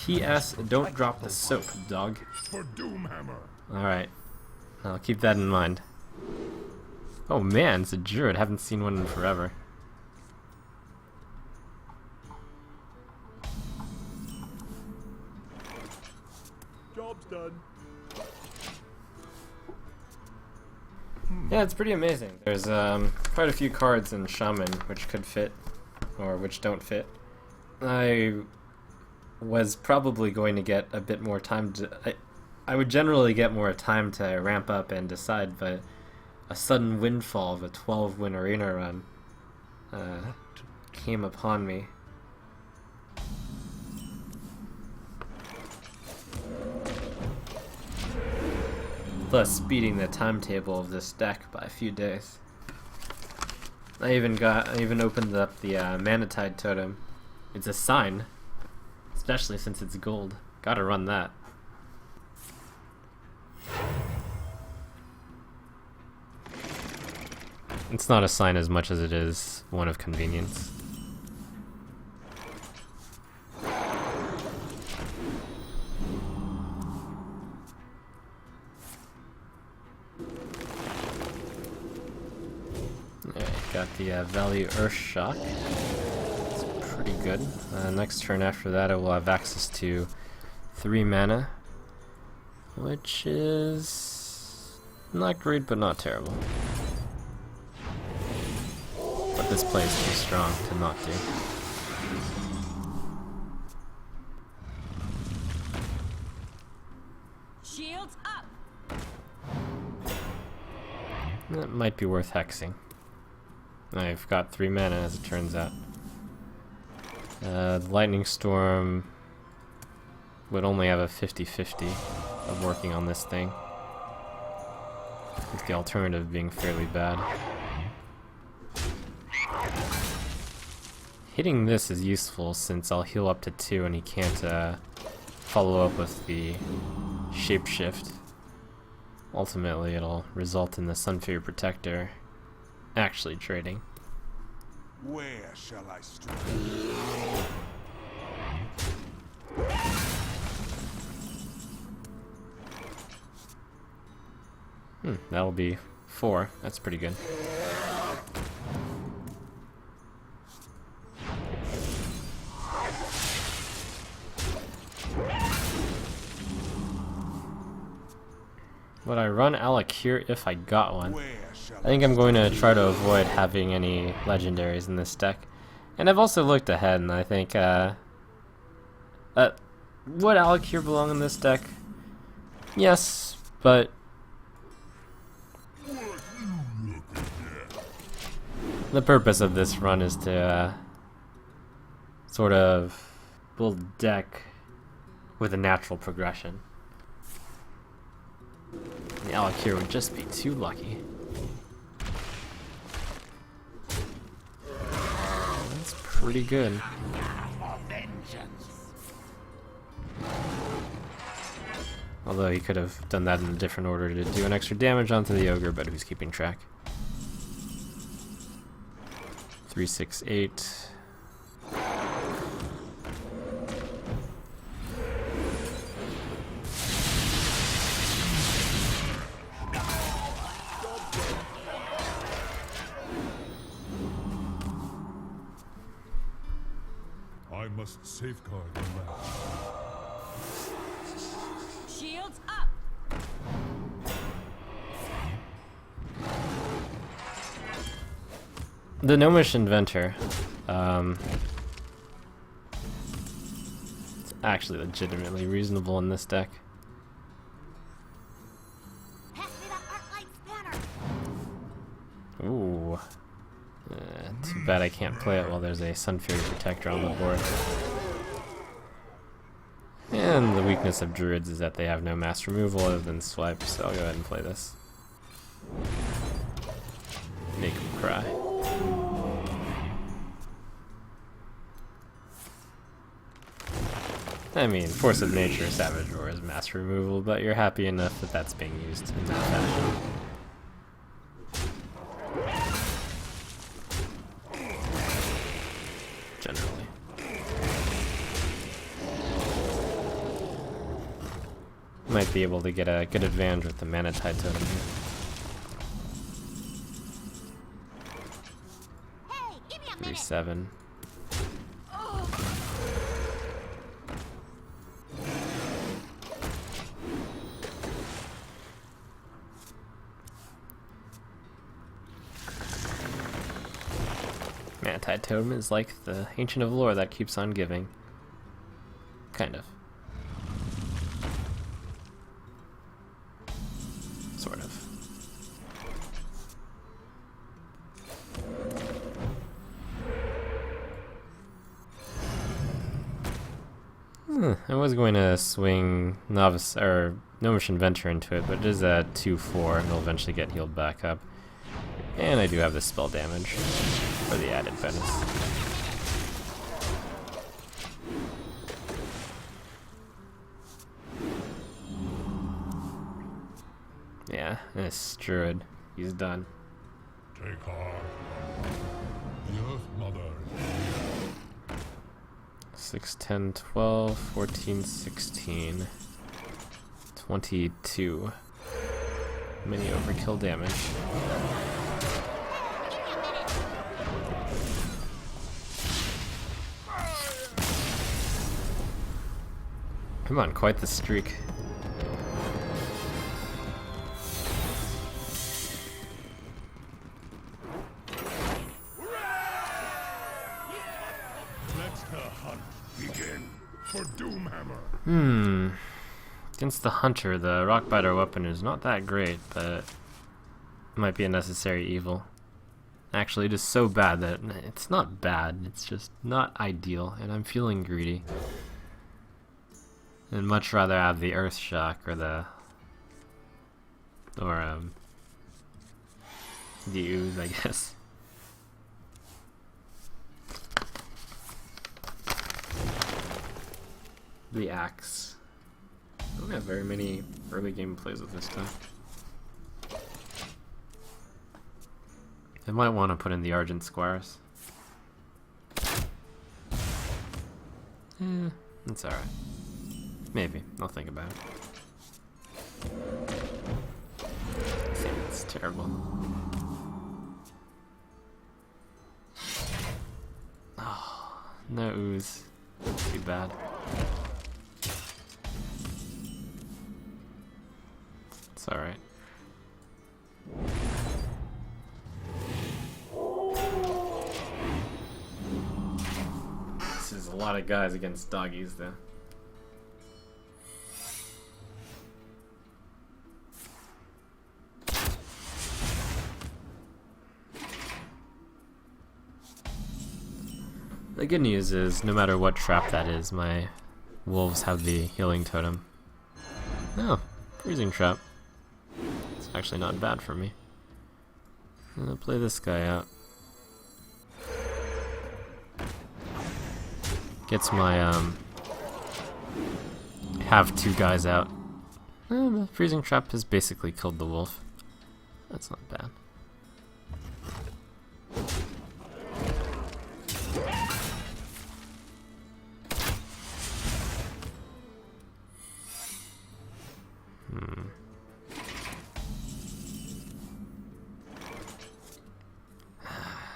P.S. Don't drop the soap, dog. For Doomhammer. Alright. I'll keep that in mind. Oh man, it's a Druid. Haven't seen one in forever. Job's done. Yeah, it's pretty amazing. There's quite a few cards in Shaman which could fit, or which don't fit. I was probably going to get a bit more time to... I would generally get more time to ramp up and decide, but a sudden windfall of a 12-win arena run came upon me. Thus speeding the timetable of this deck by a few days. I even opened up the Manatide Totem. It's a sign, especially since it's gold. Gotta run that. It's not a sign as much as it is one of convenience. Got the Value Earthshock. It's pretty good. Next turn after that I will have access to 3 mana, which is not great but not terrible. But this play is too strong to not do. Shields up. That might be worth hexing. I've got 3 mana as it turns out. The Lightning Storm would only have a 50-50 of working on this thing, with the alternative being fairly bad. Hitting this is useful since I'll heal up to 2 and he can't follow up with the Shapeshift. Ultimately it'll result in the Sunfury Protector actually trading. Where shall I strike? That'll be 4. That's pretty good. Would I run Alakir if I got one? I think I'm going to try to avoid having any legendaries in this deck. And I've also looked ahead and I think, would Alakir belong in this deck? Yes, but the purpose of this run is to sort of build a deck with a natural progression. The Alakir would just be too lucky. That's pretty good. Although he could have done that in a different order to do an extra damage onto the ogre, but who's keeping track? 3, 6, 8. I must safeguard the land. Shields up. The Gnomish Inventor. It's actually legitimately reasonable in this deck. Pass me that Arclight Spanner. Ooh. Too bad I can't play it while there's a Sunfury Protector on the board. And the weakness of Druids is that they have no mass removal other than swipe, so I'll go ahead and play this. Make them cry. I mean, Force of Nature, Savage Roar is mass removal, but you're happy enough that that's being used in that fashion. Generally. Might be able to get a good advantage with the mana tide totem here. Hey, give me a minute. 3-7. Mana tide totem is like the Ancient of Lore that keeps on giving. Kind of. Sort of. I was going to swing Novice or Gnomish Inventor into it, but it is a 2/4 and it'll eventually get healed back up. And I do have the spell damage for the added bonus. Yeah, this Druid, he's done. Take heart. The Earth Mother. 6, 10, 12, 14, 16, 22. Mini overkill damage. Come on, quite the streak. Let the hunt begin for Doomhammer. Against the Hunter, the Rockbiter weapon is not that great, but it might be a necessary evil. Actually, it is so bad that it's not bad, it's just not ideal, and I'm feeling greedy. I'd much rather have the Earth Shock or the Ooze, I guess. The Axe. I don't have very many early game plays with this stuff. I might want to put in the Argent Squires. It's alright. Maybe. I'll think about it. It's terrible. Oh, no Ooze. Too bad. It's alright. This is a lot of guys against doggies, though. The good news is, no matter what trap that is, my wolves have the healing totem. Oh, freezing trap. It's actually not bad for me. I'm gonna play this guy out. Gets my, have two guys out. The freezing trap has basically killed the wolf. That's not bad.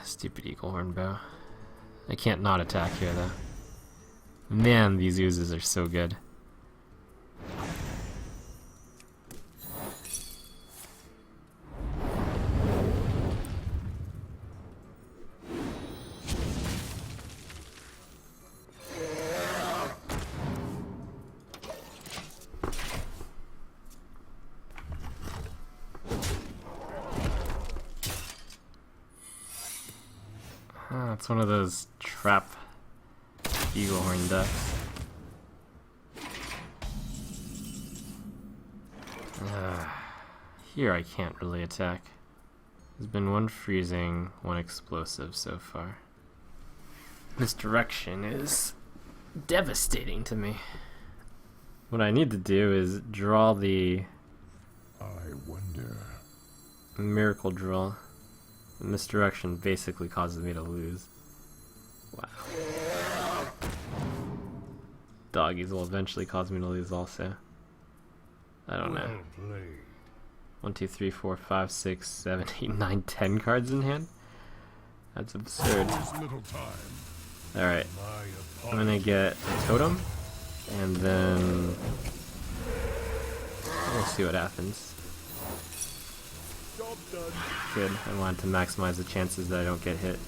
Stupid eagle horn bow. I can't not attack here though. Man, these oozes are so good. It's one of those trap eagle horn ducks. Here I can't really attack. There's been one freezing, one explosive so far. Misdirection is devastating to me. What I need to do is draw the I wonder. miracle draw. The misdirection basically causes me to lose. Wow. Doggies will eventually cause me to lose also. I don't know. Well played. 1, 2, 3, 4, 5, 6, 7, 8, 9, 10 cards in hand? That's absurd. There's little time. Alright, My I'm gonna get a totem, and then we'll see what happens. job done. Good, I wanted to maximize the chances that I don't get hit.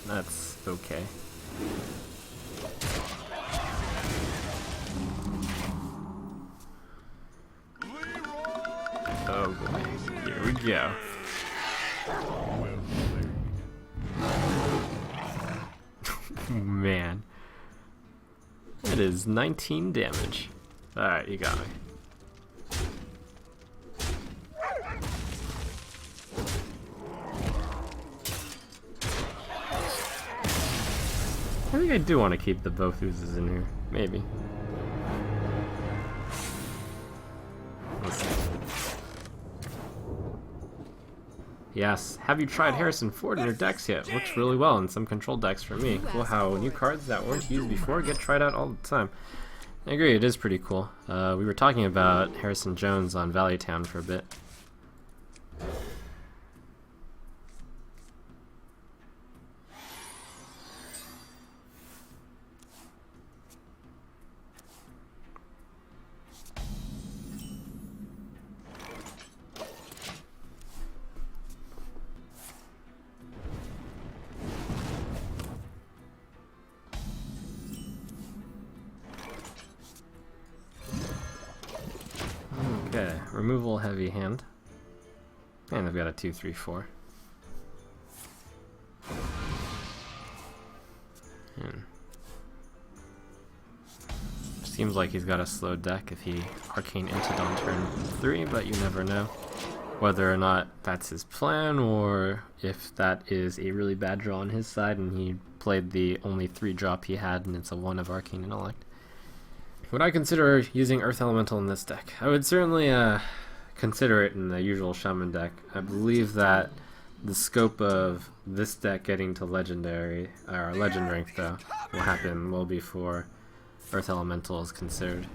That's okay. Oh boy, here we go. Well played. Man. That is 19 damage. Alright, you got me. I think I do want to keep the both oozes in here. Maybe. Let's see. Yes. Have you tried Harrison Ford in your decks yet? Works really well in some control decks for me. Cool how new cards that weren't used before get tried out all the time. I agree, it is pretty cool. We were talking about Harrison Jones on Valley Town for a bit. Okay, removal heavy hand. And I've got a 2, 3, 4. Seems like he's got a slow deck if he Arcane Inted on turn 3, but you never know whether or not that's his plan or if that is a really bad draw on his side and he played the only 3 drop he had and it's a 1 of Arcane Intellect. Would I consider using Earth Elemental in this deck? I would certainly consider it in the usual Shaman deck. I believe that the scope of this deck getting to Legendary, or Legend rank though, will happen well before Earth Elemental is considered.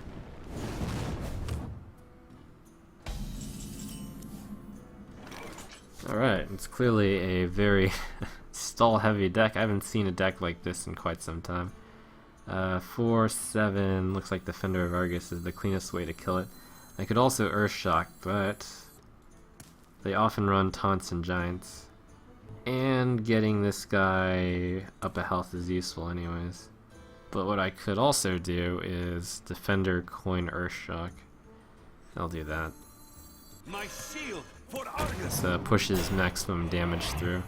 Alright, it's clearly a very stall heavy deck. I haven't seen a deck like this in quite some time. 4, 7, looks like Defender of Argus is the cleanest way to kill it. I could also Earthshock, but they often run taunts and giants. And getting this guy up a health is useful anyways. But what I could also do is Defender, Coin, Earthshock. I'll do that. My shield for Argus. This pushes maximum damage through.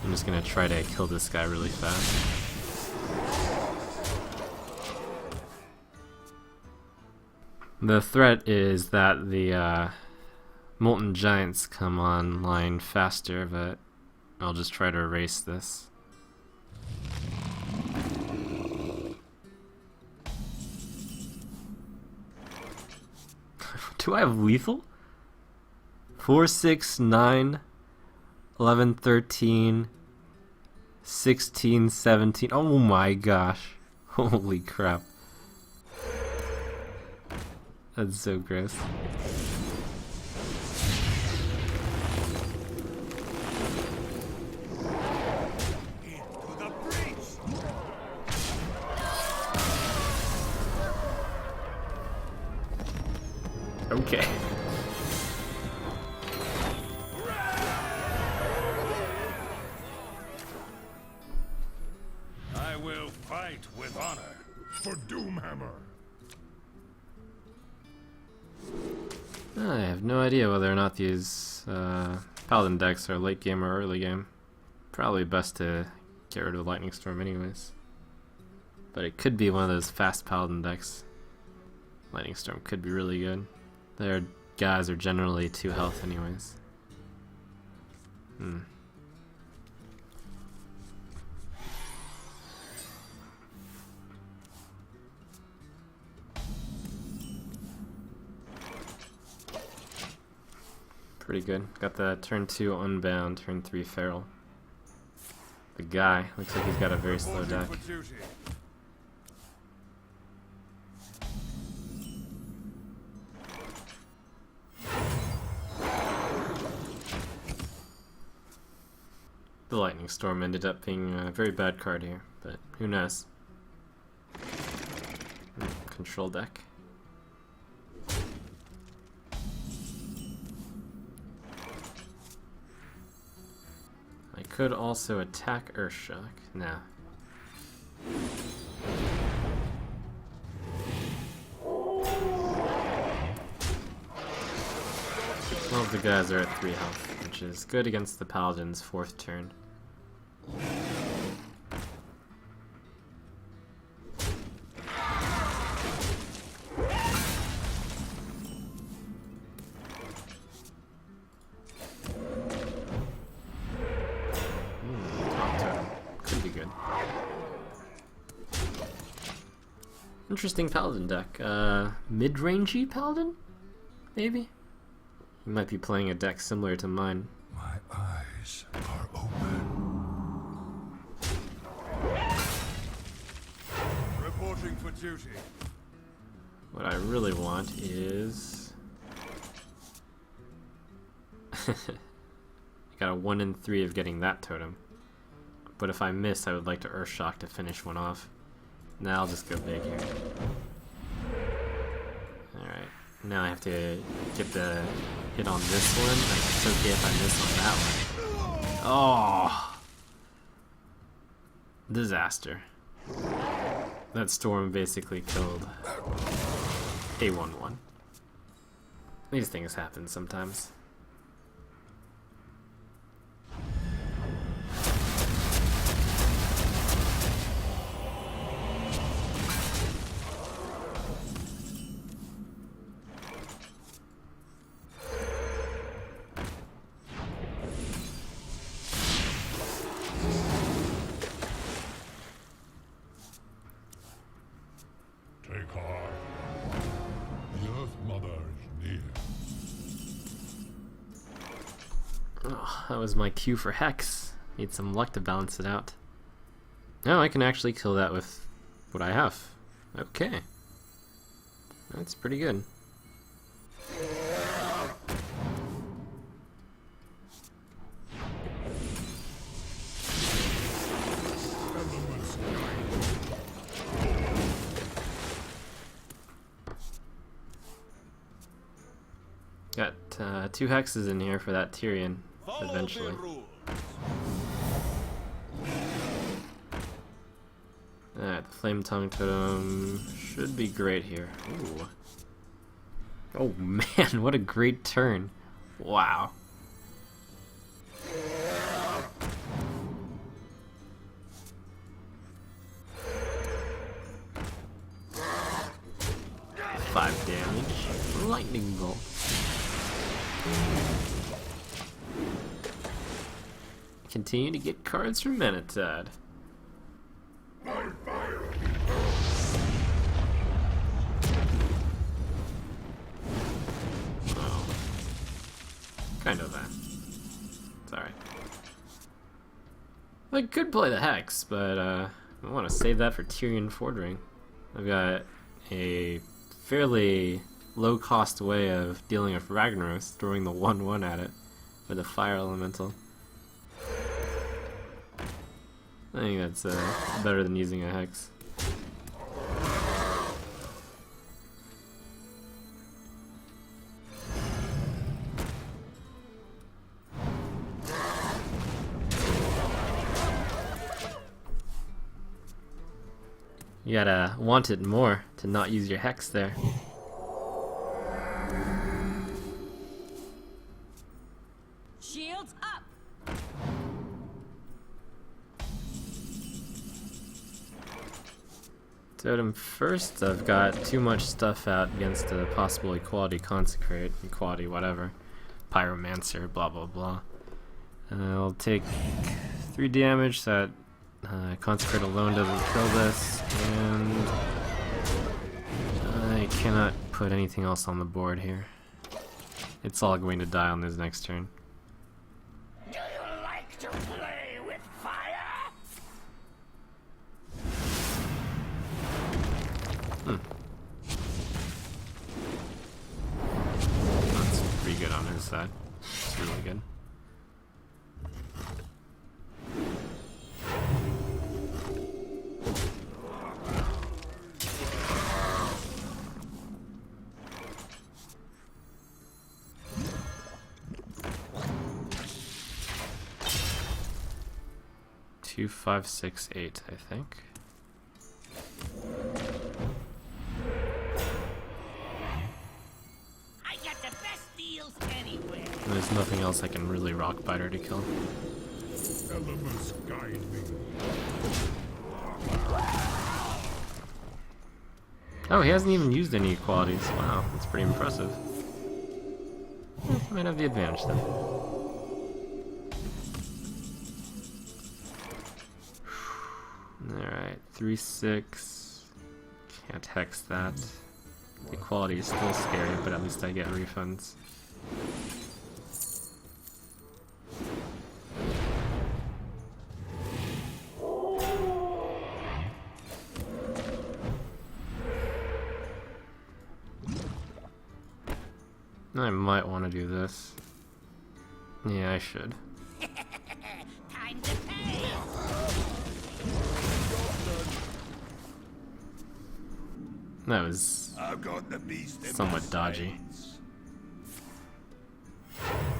I'm just gonna try to kill this guy really fast. The threat is that the Molten Giants come online faster, but I'll just try to erase this. Do I have lethal? 4, 6, 9, 11, 13, 16, 17. Oh my gosh. Holy crap. That's so gross. Into the breach. Okay. I will fight with honor. For Doomhammer. I have no idea whether or not these Paladin decks are late game or early game. Probably best to get rid of Lightning Storm anyways. But it could be one of those fast Paladin decks. Lightning Storm could be really good. Their guys are generally 2 health anyways. Pretty good. Got the turn 2 Unbound, turn 3 Feral. The guy looks like he's got a very slow deck. For duty. the Lightning Storm ended up being a very bad card here, but who knows. Control deck. I could also attack Earthshock. No. All of the guys are at 3 health, which is good against the Paladin's 4th turn. Top totem. Could be good. Interesting Paladin deck. Mid-rangey Paladin? Maybe? You might be playing a deck similar to mine. My eyes are open. Reporting for duty. What I really want is... I got a 1 in 3 of getting that totem. But if I miss, I would like to Earthshock to finish one off. Now I'll just go big here. Alright, now I have to get the hit on this one. Like, it's okay if I miss on that one. Oh! Disaster. That storm basically killed a 1/1. These things happen sometimes. Take heart. The Earth Mother is near. Oh, that was my cue for Hex. Need some luck to balance it out. No, I can actually kill that with what I have. Okay. That's pretty good. Got 2 hexes in here for that Tyrion, eventually. Alright, the Flame Tongue Totem should be great here. Ooh. Oh man, what a great turn. Wow. Five damage. Lightning Bolt. Continue to get cards from Menatad. Oh. Kind of that. It's alright. I could play the Hex, but I want to save that for Tyrion Fordring. I've got a fairly low-cost way of dealing with Ragnaros, throwing the 1/1 at it with a Fire Elemental. I think that's better than using a Hex. You gotta want it more to not use your Hex there. Shields up. Totem first, I've got too much stuff out against a possible Equality Consecrate, Equality whatever, Pyromancer, blah blah blah. I'll take 3 damage, so that Consecrate alone doesn't kill this, and I cannot put anything else on the board here. It's all going to die on this next turn. Do you like to play with fire? That's pretty good on his side. It's really good. 2, 5, 6, 8, I think. I got the best deals anywhere. There's nothing else I can really rock biter to kill. Elements guide me. Oh, he hasn't even used any equalities. Wow, that's pretty impressive. Might have the advantage then. Alright, 3, 6. Can't hex that. The equality is still scary, but at least I get refunds. I might want to do this. Yeah, I should. Time to pay. That was I've got the beast in somewhat my dodgy. sights.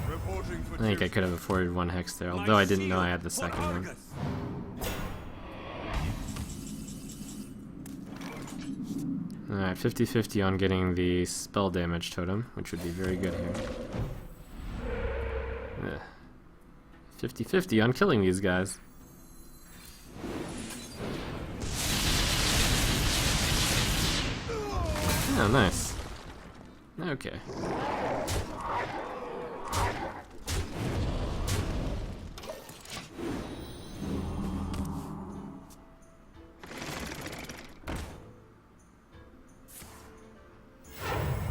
Reporting for I think I duty. could have afforded one hex there, although I didn't know I had the second one. Alright, 50-50 on getting the spell damage totem, which would be very good here. 50-50 on killing these guys. Oh, nice. Okay.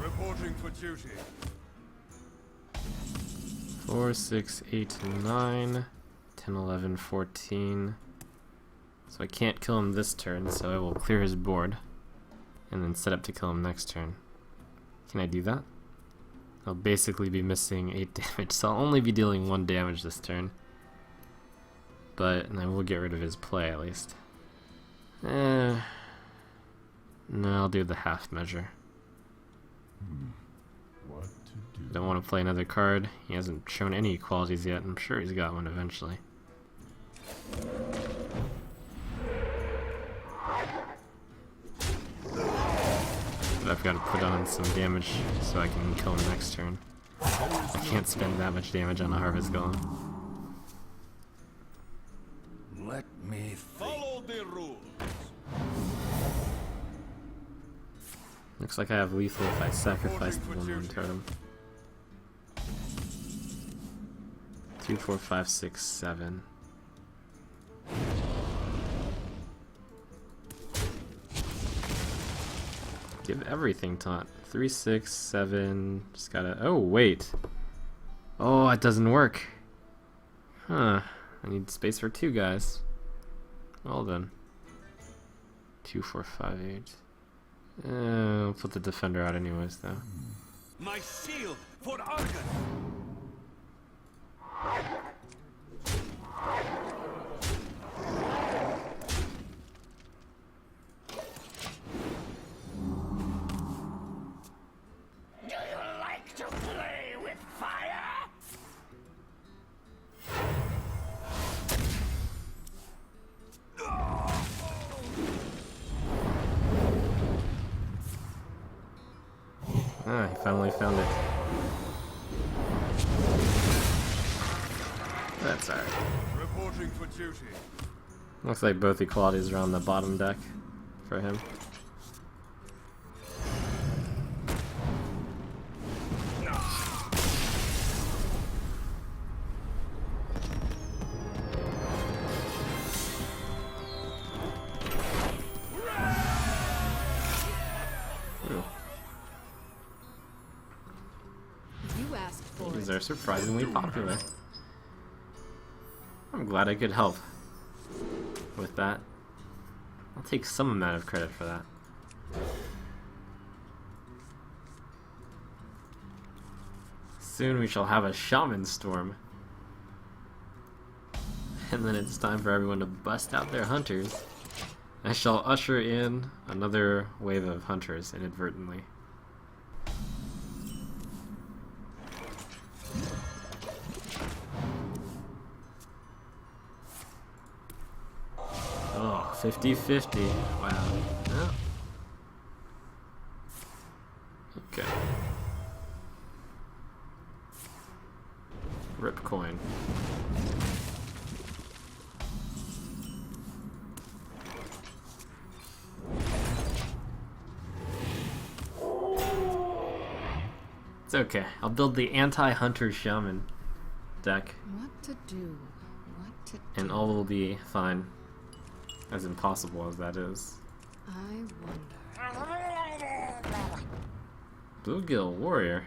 Reporting for duty. 4, 6, 8, 9, 10, 11, 14. So I can't kill him this turn, so I will clear his board. And then set up to kill him next turn. Can I do that? I'll basically be missing 8 damage, so I'll only be dealing 1 damage this turn. But I will get rid of his play at least. No, I'll do the half measure. What to do? Don't want to play another card. He hasn't shown any equalities yet. I'm sure he's got one eventually. But I've got to put on some damage so I can kill him next turn. I can't spend that much damage on a Harvest Golem. Let me Follow the rules. Looks like I have lethal if I sacrifice the 1/1 totem. 2, 4, 5, 6, 7. Give everything taunt. 3, 6, 7. Just gotta. Oh, wait. Oh, it doesn't work. Huh. I need space for 2 guys. Well then. 2, 4, 5, 8. I'll put the defender out anyways, though. My shield for Argus. Do you like to play with fire? Ah, he finally found it. That's alright. Reporting for duty. Looks like both equalities are on the bottom deck for him. Ooh. You asked for These it. are surprisingly popular. I'm glad I could help with that. I'll take some amount of credit for that. Soon we shall have a Shaman Storm. And then it's time for everyone to bust out their hunters. I shall usher in another wave of hunters inadvertently. 50-50. Wow. Yeah. Okay. Rip coin. It's okay. I'll build the anti-hunter shaman deck, What to do? What to do? and all will be fine. As impossible as that is. I wonder. Bluegill Warrior.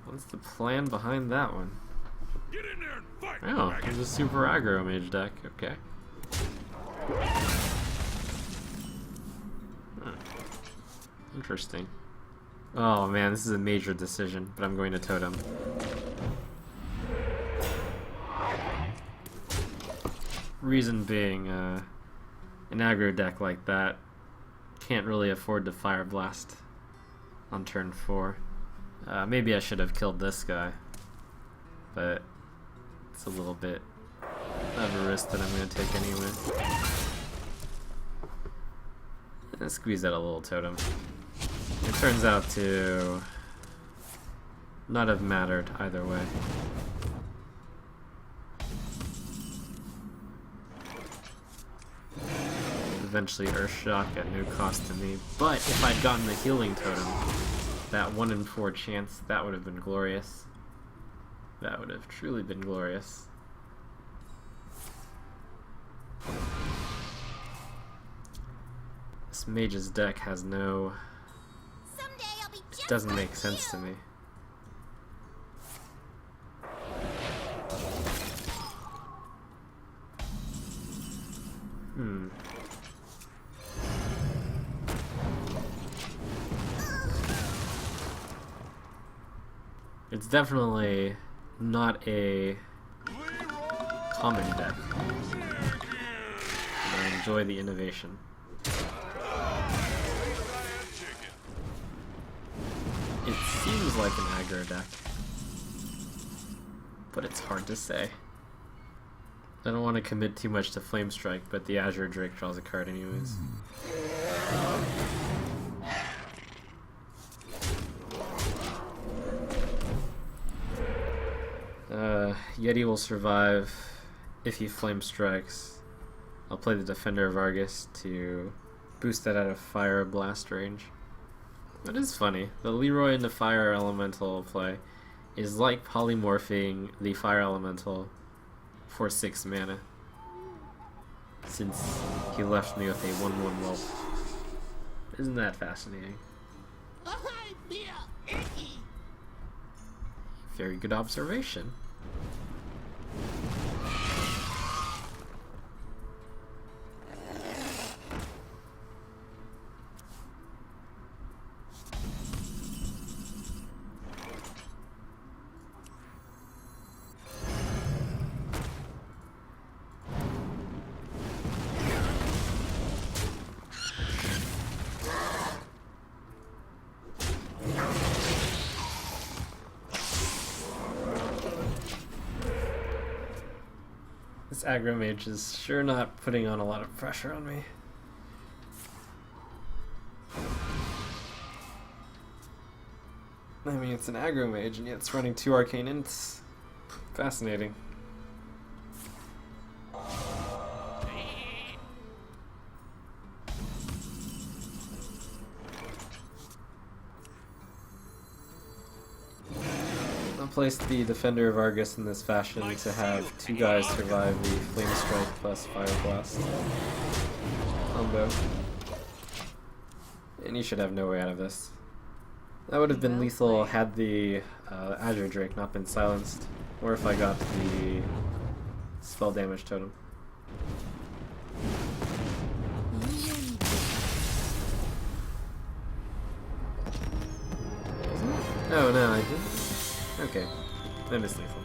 What's the plan behind that one? Get in there and fight! Oh, it's a super aggro mage deck. Okay. Huh. Interesting. Oh man, this is a major decision, but I'm going to totem. Reason being, an aggro deck like that can't really afford to Fire Blast on turn 4. Maybe I should have killed this guy, but it's a little bit of a risk that I'm going to take anyway. Let's squeeze out a little totem. It turns out to not have mattered either way. Eventually Earthshock at no cost to me, but if I'd gotten the healing totem, that 1 in 4 chance, that would have been glorious. That would have truly been glorious. This mage's deck has no... Someday I'll be just It doesn't like make sense you. to me. It's definitely not a common deck. I enjoy the innovation. It seems like an aggro deck, but it's hard to say. I don't want to commit too much to Flame Strike, but the Azure Drake draws a card anyways. Yeti will survive if he Flame Strikes. I'll play the Defender of Argus to boost that out of Fire Blast range. That is funny. The Leroy into Fire Elemental play is like polymorphing the Fire Elemental for 6 mana, since he left me with a 1/1 whelp. Isn't that fascinating? I feel icky. Very good observation. This Aggro Mage is sure not putting on a lot of pressure on me. I mean, it's an Aggro Mage, and yet it's running 2 Arcane Ints. Fascinating. I'll place the Defender of Argus in this fashion to have 2 guys survive the Flame Strike plus Fire Blast combo. And you should have no way out of this. That would have been lethal had the Azure Drake not been silenced, or if I got the spell damage totem. Oh no, I didn't. Okay, that is lethal.